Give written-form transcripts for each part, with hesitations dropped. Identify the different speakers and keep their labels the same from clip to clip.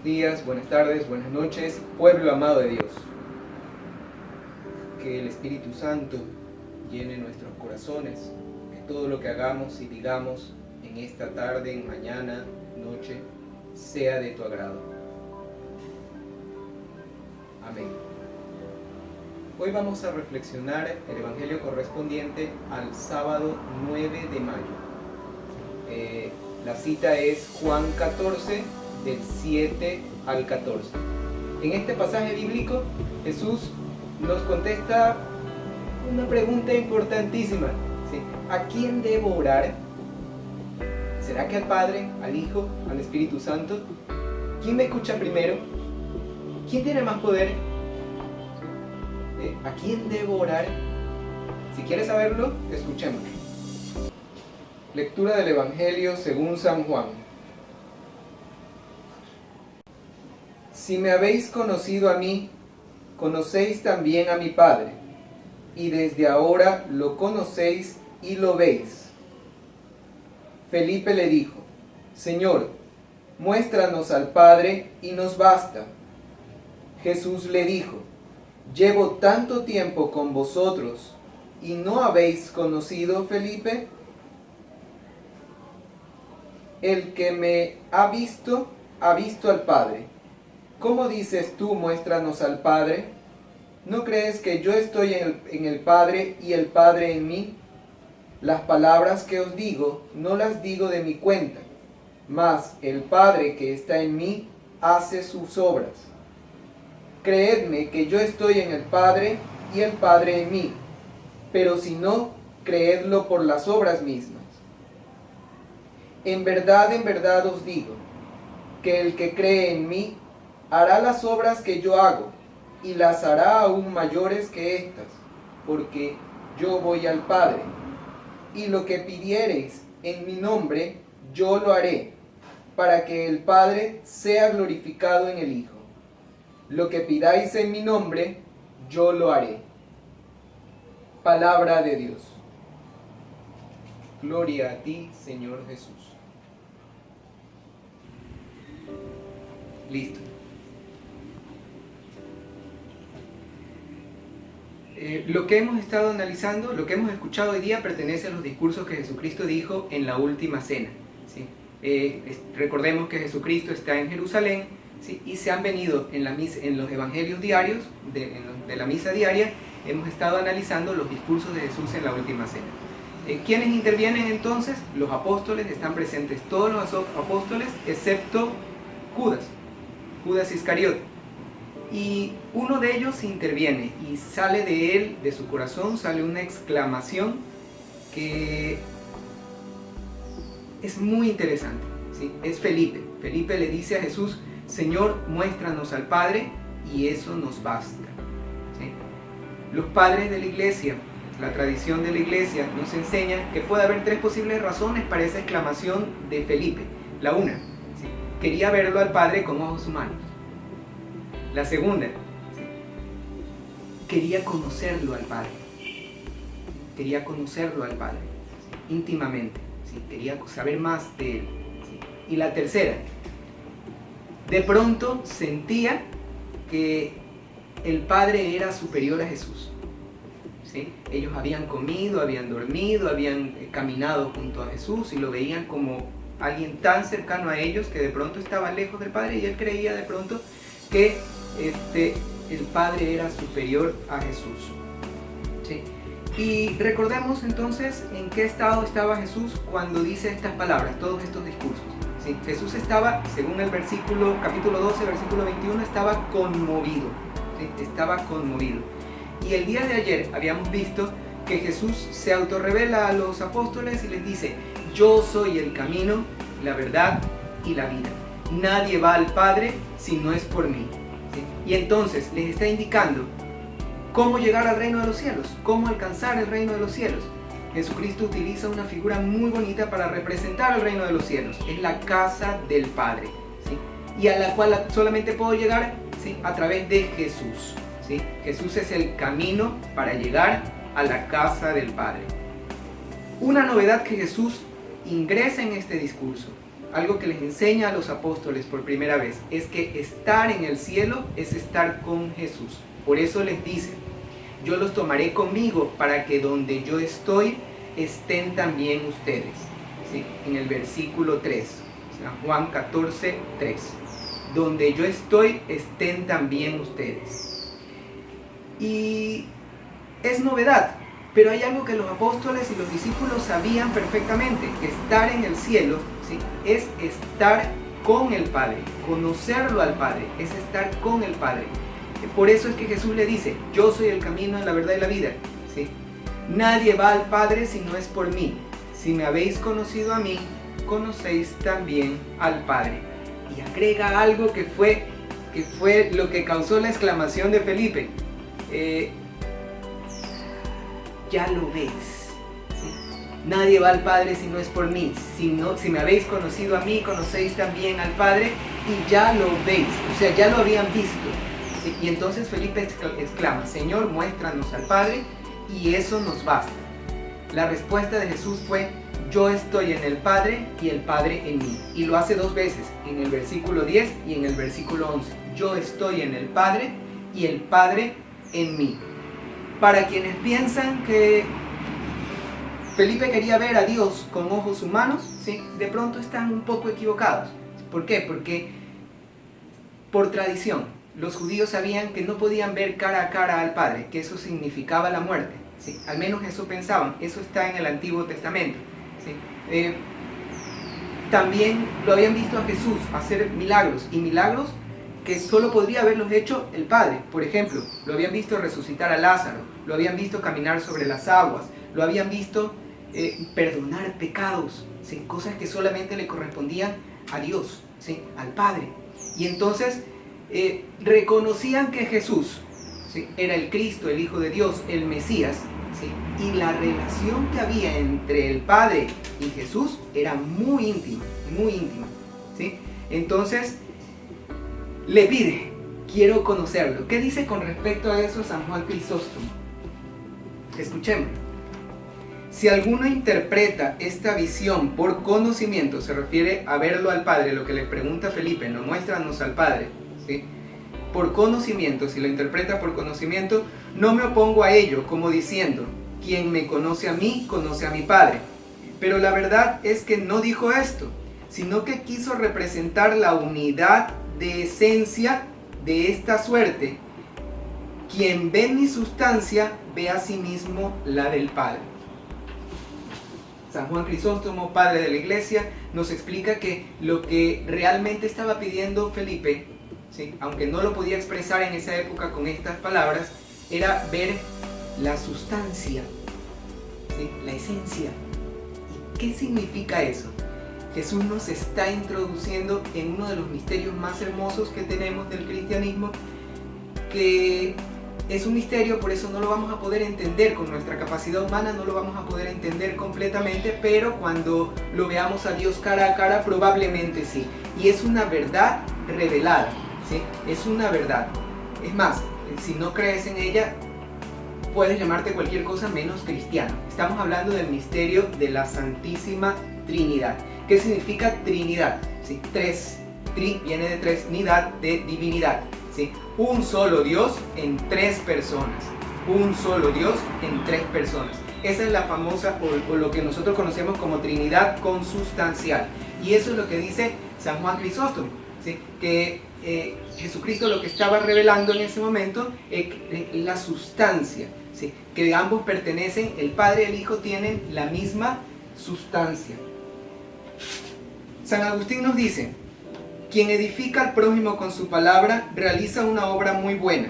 Speaker 1: buenos días, buenas tardes, buenas noches, pueblo amado de Dios. Que el Espíritu Santo llene nuestros corazones, que todo lo que hagamos y digamos en esta tarde, mañana, noche, sea de tu agrado. Amén. Hoy vamos a reflexionar el Evangelio correspondiente al sábado 9 de mayo. La cita es Juan 14, del 7 al 14. En este pasaje bíblico, Jesús nos contesta una pregunta importantísima. ¿Sí? ¿A quién debo orar? ¿Será que al Padre, al Hijo, al Espíritu Santo? ¿Quién me escucha primero? ¿Quién tiene más poder? ¿A quién debo orar? Si quieres saberlo, escuchemos. Lectura del Evangelio según San Juan. Si me habéis conocido a mí, conocéis también a mi Padre, y desde ahora lo conocéis y lo veis. Felipe le dijo: Señor, muéstranos al Padre y nos basta. Jesús le dijo: ¿Llevo tanto tiempo con vosotros y no habéis conocido, Felipe? El que me ha visto al Padre. ¿Cómo dices tú, muéstranos al Padre? ¿No crees que yo estoy en el Padre y el Padre en mí? Las palabras que os digo, no las digo de mi cuenta, mas el Padre que está en mí hace sus obras. Creedme que yo estoy en el Padre y el Padre en mí, pero si no, creedlo por las obras mismas. En verdad os digo, que el que cree en mí hará las obras que yo hago, y las hará aún mayores que estas, porque yo voy al Padre, y lo que pidiereis en mi nombre, yo lo haré, para que el Padre sea glorificado en el Hijo. Lo que pidáis en mi nombre, yo lo haré. Palabra de Dios. Gloria a ti, Señor Jesús. Listo. Lo que hemos estado analizando, lo que hemos escuchado hoy día pertenece a los discursos que Jesucristo dijo en la última cena. ¿Sí? Recordemos que Jesucristo está en Jerusalén, ¿sí? Y se han venido en los evangelios diarios, de la misa diaria, hemos estado analizando los discursos de Jesús en la última cena. ¿Quiénes intervienen entonces? Los apóstoles, están presentes todos los apóstoles, excepto Judas Iscariote. Y uno de ellos interviene y sale de él, de su corazón, sale una exclamación que es muy interesante, ¿sí? Es Felipe. Felipe le dice a Jesús: Señor, muéstranos al Padre y eso nos basta. ¿Sí? Los padres de la iglesia, la tradición de la iglesia nos enseña que puede haber tres posibles razones para esa exclamación de Felipe. La una, ¿sí? Quería verlo al Padre con ojos humanos. La segunda, ¿sí? Quería conocerlo al Padre. Quería conocerlo al Padre, ¿sí? Íntimamente, ¿sí? Quería saber más de él, ¿sí? Y la tercera, de pronto sentía que el Padre era superior a Jesús. ¿Sí? Ellos habían comido, habían dormido, habían caminado junto a Jesús y lo veían como alguien tan cercano a ellos que de pronto estaba lejos del Padre, y él creía de pronto que el Padre era superior a Jesús. ¿Sí? Y recordemos entonces en qué estado estaba Jesús cuando dice estas palabras, todos estos discursos. ¿Sí? Jesús estaba, según el capítulo 12, versículo 21, estaba conmovido. ¿Sí? Estaba conmovido. Y el día de ayer habíamos visto que Jesús se autorrevela a los apóstoles y les dice: yo soy el camino, la verdad y la vida. Nadie va al Padre si no es por mí. ¿Sí? Y entonces les está indicando cómo llegar al reino de los cielos, cómo alcanzar el reino de los cielos. Jesucristo utiliza una figura muy bonita para representar el reino de los cielos. Es la casa del Padre, ¿sí? Y a la cual solamente puedo llegar, ¿sí? A través de Jesús, ¿sí? Jesús es el camino para llegar a la casa del Padre. Una novedad que Jesús ingresa en este discurso algo que les enseña a los apóstoles por primera vez, es que estar en el cielo es estar con Jesús. Por eso les dice, yo los tomaré conmigo para que donde yo estoy estén también ustedes. ¿Sí? En el versículo 3, Juan 14, 3. Donde yo estoy estén también ustedes. Y es novedad, pero hay algo que los apóstoles y los discípulos sabían perfectamente. Estar en el cielo, ¿sí?, es estar con el Padre. Conocerlo al Padre es estar con el Padre. Por eso es que Jesús le dice, yo soy el camino, la verdad y la vida. ¿Sí? Nadie va al Padre si no es por mí. Si me habéis conocido a mí, conocéis también al Padre. Y agrega algo que fue lo que causó la exclamación de Felipe. Ya lo ves. ¿Sí? Nadie va al Padre si no es por mí. Si me habéis conocido a mí, conocéis también al Padre y ya lo veis. O sea, ya lo habían visto. ¿Sí? Y entonces Felipe exclama, Señor, muéstranos al Padre y eso nos basta. La respuesta de Jesús fue, yo estoy en el Padre y el Padre en mí. Y lo hace dos veces, en el versículo 10 y en el versículo 11. Yo estoy en el Padre y el Padre en mí. Para quienes piensan que Felipe quería ver a Dios con ojos humanos, ¿sí?, de pronto están un poco equivocados. ¿Por qué? Porque por tradición, los judíos sabían que no podían ver cara a cara al Padre, que eso significaba la muerte. ¿Sí? Al menos eso pensaban, eso está en el Antiguo Testamento. ¿Sí? También lo habían visto a Jesús hacer milagros, y milagros que solo podría haberlos hecho el Padre. Por ejemplo, lo habían visto resucitar a Lázaro, lo habían visto caminar sobre las aguas, lo habían visto perdonar pecados, ¿sí?, cosas que solamente le correspondían a Dios, ¿sí?, al Padre. Y entonces reconocían que Jesús, ¿sí?, era el Cristo, el Hijo de Dios, el Mesías, ¿sí?, y la relación que había entre el Padre y Jesús era muy íntima, ¿sí? Entonces le pide, quiero conocerlo. ¿Qué dice con respecto a eso San Juan Crisóstomo? Escuchemos. Si alguno interpreta esta visión por conocimiento, se refiere a verlo al Padre, lo que le pregunta Felipe, no, muéstranos al Padre, ¿sí?, por conocimiento, si lo interpreta por conocimiento, no me opongo a ello, como diciendo, quien me conoce a mí, conoce a mi Padre. Pero la verdad es que no dijo esto, sino que quiso representar la unidad de esencia de esta suerte. Quien ve mi sustancia, ve a sí mismo la del Padre. San Juan Crisóstomo, padre de la Iglesia, nos explica que lo que realmente estaba pidiendo Felipe, ¿sí?, aunque no lo podía expresar en esa época con estas palabras, era ver la sustancia, ¿sí?, la esencia. ¿Y qué significa eso? Jesús nos está introduciendo en uno de los misterios más hermosos que tenemos del cristianismo, que es un misterio, por eso no lo vamos a poder entender con nuestra capacidad humana, no lo vamos a poder entender completamente, pero cuando lo veamos a Dios cara a cara, probablemente sí. Y es una verdad revelada, ¿sí? Es una verdad. Es más, si no crees en ella, puedes llamarte cualquier cosa menos cristiano. Estamos hablando del misterio de la Santísima Trinidad. ¿Qué significa Trinidad? ¿Sí? Tres. Tri viene de tres, nidad, de divinidad. ¿Sí? Un solo Dios en tres personas. Un solo Dios en tres personas. Esa es la famosa, o lo que nosotros conocemos como Trinidad consustancial. Y eso es lo que dice San Juan Crisóstomo, ¿sí? Que Jesucristo lo que estaba revelando en ese momento es la sustancia, ¿sí?, que ambos pertenecen, el Padre y el Hijo tienen la misma sustancia. San Agustín nos dice, quien edifica al prójimo con su palabra realiza una obra muy buena.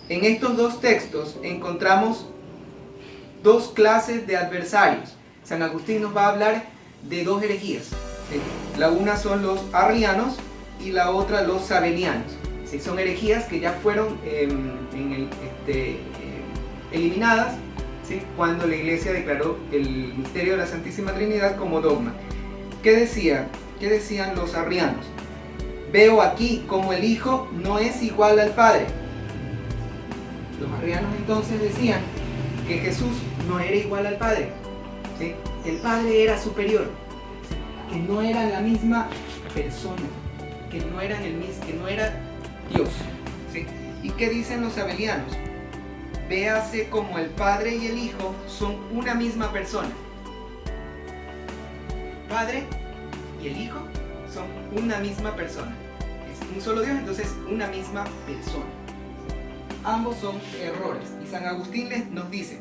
Speaker 1: En estos dos textos encontramos dos clases de adversarios. San Agustín nos va a hablar de dos herejías, ¿sí? La una son los arrianos y la otra los sabelianos. ¿Sí? Son herejías que ya fueron eliminadas, ¿sí?, cuando la Iglesia declaró el misterio de la Santísima Trinidad como dogma. ¿Qué decían los arrianos? Veo aquí como el Hijo no es igual al Padre. Los arrianos entonces decían que Jesús no era igual al Padre, ¿sí? El Padre era superior. que no eran la misma persona, que no eran el mismo, que no era Dios, ¿sí? ¿Y qué dicen los sabelianos? Véase como el Padre y el Hijo son una misma persona. Padre y el Hijo son una misma persona. Es un solo Dios, entonces una misma persona. Ambos son errores. Y San Agustín nos dice,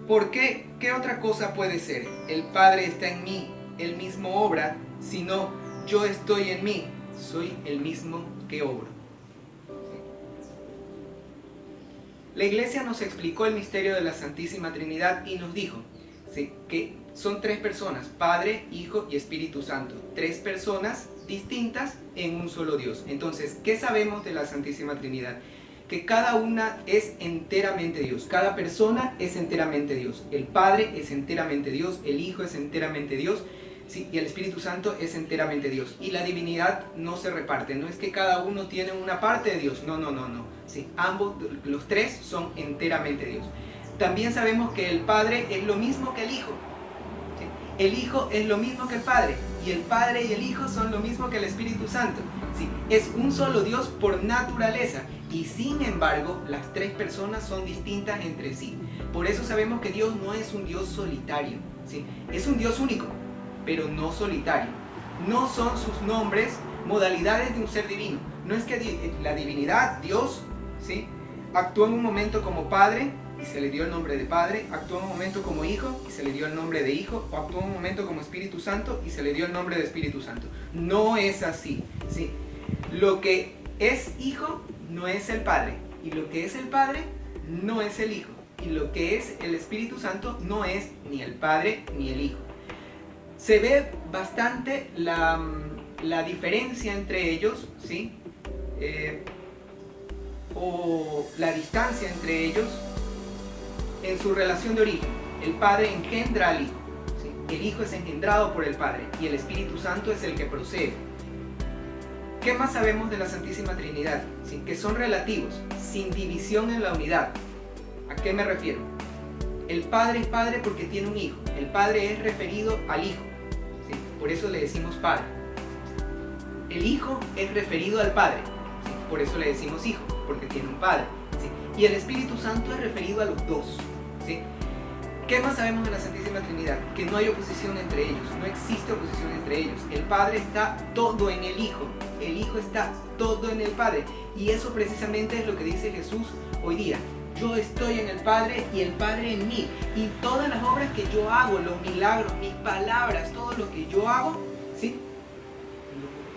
Speaker 1: ¿por qué? ¿Qué otra cosa puede ser? El Padre está en mí, Él mismo obra, sino yo estoy en mí, soy el mismo que obro. La Iglesia nos explicó el misterio de la Santísima Trinidad y nos dijo, ¿sí?, que son tres personas, Padre, Hijo y Espíritu Santo. Tres personas distintas en un solo Dios. Entonces, ¿qué sabemos de la Santísima Trinidad? Que cada una es enteramente Dios. Cada persona es enteramente Dios. El Padre es enteramente Dios. El Hijo es enteramente Dios. Sí, y el Espíritu Santo es enteramente Dios. Y la divinidad no se reparte. No es que cada uno tiene una parte de Dios. No. Sí, ambos, los tres, son enteramente Dios. También sabemos que el Padre es lo mismo que el Hijo. ¿Sí? El Hijo es lo mismo que el Padre. Y el Padre y el Hijo son lo mismo que el Espíritu Santo. ¿Sí? Es un solo Dios por naturaleza. Y sin embargo, las tres personas son distintas entre sí. Por eso sabemos que Dios no es un Dios solitario. ¿Sí? Es un Dios único, pero no solitario. No son sus nombres modalidades de un ser divino. No es que la divinidad, Dios, ¿sí?, actuó en un momento como Padre y se le dio el nombre de Padre, actuó en un momento como Hijo y se le dio el nombre de Hijo, o actuó en un momento como Espíritu Santo y se le dio el nombre de Espíritu Santo. No es así, ¿sí? Lo que es Hijo no es el Padre, y lo que es el Padre no es el Hijo, y lo que es el Espíritu Santo no es ni el Padre ni el Hijo. Se ve bastante la diferencia entre ellos, ¿sí? O la distancia entre ellos en su relación de origen. El Padre engendra al Hijo, ¿sí? El Hijo es engendrado por el Padre y el Espíritu Santo es el que procede. ¿Qué más sabemos de la Santísima Trinidad? ¿Sí? Que son relativos, sin división en la unidad. ¿A qué me refiero? El Padre es Padre porque tiene un Hijo. El Padre es referido al Hijo, ¿sí? Por eso le decimos Padre. El Hijo es referido al Padre, ¿sí? Por eso le decimos Hijo, porque tiene un Padre, ¿sí? Y el Espíritu Santo es referido a los dos, ¿sí? ¿Qué más sabemos de la Santísima Trinidad? Que no hay oposición entre ellos, no existe oposición entre ellos. El Padre está todo en el Hijo, el Hijo está todo en el Padre. Y eso precisamente es lo que dice Jesús hoy día. Yo estoy en el Padre y el Padre en mí. Y todas las obras que yo hago, los milagros, mis palabras, todo lo que yo hago, ¿sí?,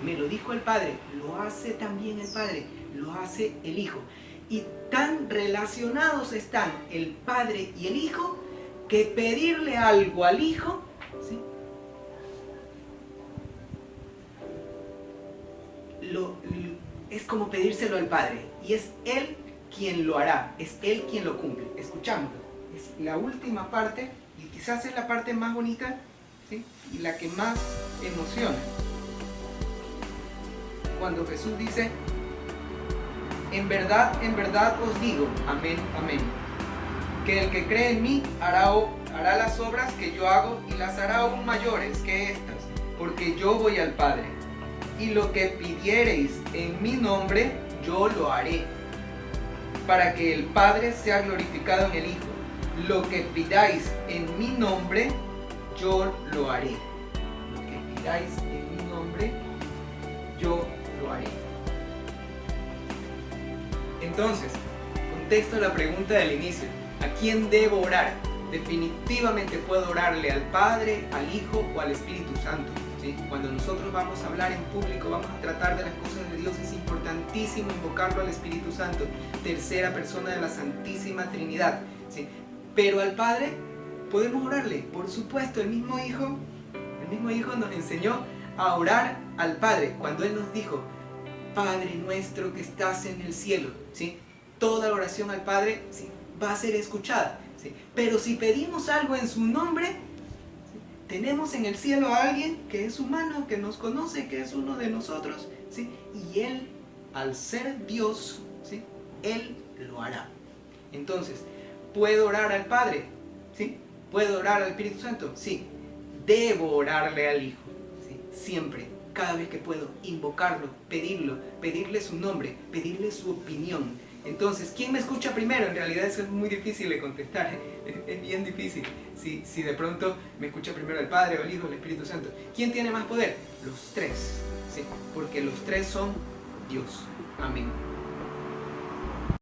Speaker 1: me lo dijo el Padre, lo hace también el Padre, lo hace el Hijo. Y tan relacionados están el Padre y el Hijo que pedirle algo al Hijo, ¿sí?, es como pedírselo al Padre. Y es Él quien lo hará, es Él quien lo cumple. Escuchámoslo. Es la última parte y quizás es la parte más bonita, ¿sí?, y la que más emociona. Cuando Jesús dice, en verdad os digo, amén, amén, que el que cree en mí hará las obras que yo hago y las hará aún mayores que estas, porque yo voy al Padre. Y lo que pidiereis en mi nombre, yo lo haré, para que el Padre sea glorificado en el Hijo. Lo que pidáis en mi nombre, yo lo haré. Lo que pidáis en mi nombre, yo lo haré. Entonces, contesto la pregunta del inicio. ¿A quién debo orar? Definitivamente puedo orarle al Padre, al Hijo o al Espíritu Santo, ¿sí? Cuando nosotros vamos a hablar en público, vamos a tratar de las cosas de Dios, es importantísimo invocarlo al Espíritu Santo, tercera persona de la Santísima Trinidad, ¿sí? Pero al Padre podemos orarle, por supuesto. El mismo Hijo nos enseñó a orar al Padre cuando Él nos dijo, Padre nuestro que estás en el cielo, ¿sí? Toda oración al Padre, ¿sí?, va a ser escuchada, ¿sí? Pero si pedimos algo en su nombre, ¿sí?, tenemos en el cielo a alguien que es humano, que nos conoce, que es uno de nosotros, ¿sí? Y Él, al ser Dios, ¿sí?, Él lo hará. Entonces, ¿puedo orar al Padre? ¿Sí? ¿Puedo orar al Espíritu Santo? Sí. debo orarle al Hijo, ¿sí? Siempre, cada vez que puedo, invocarlo, pedirle su nombre, pedirle su opinión. Entonces, ¿quién me escucha primero? En realidad eso es muy difícil de contestar, es bien difícil. Si de pronto me escucha primero el Padre o el Hijo o el Espíritu Santo. ¿Quién tiene más poder? Los tres, ¿sí? Porque los tres son Dios. Amén.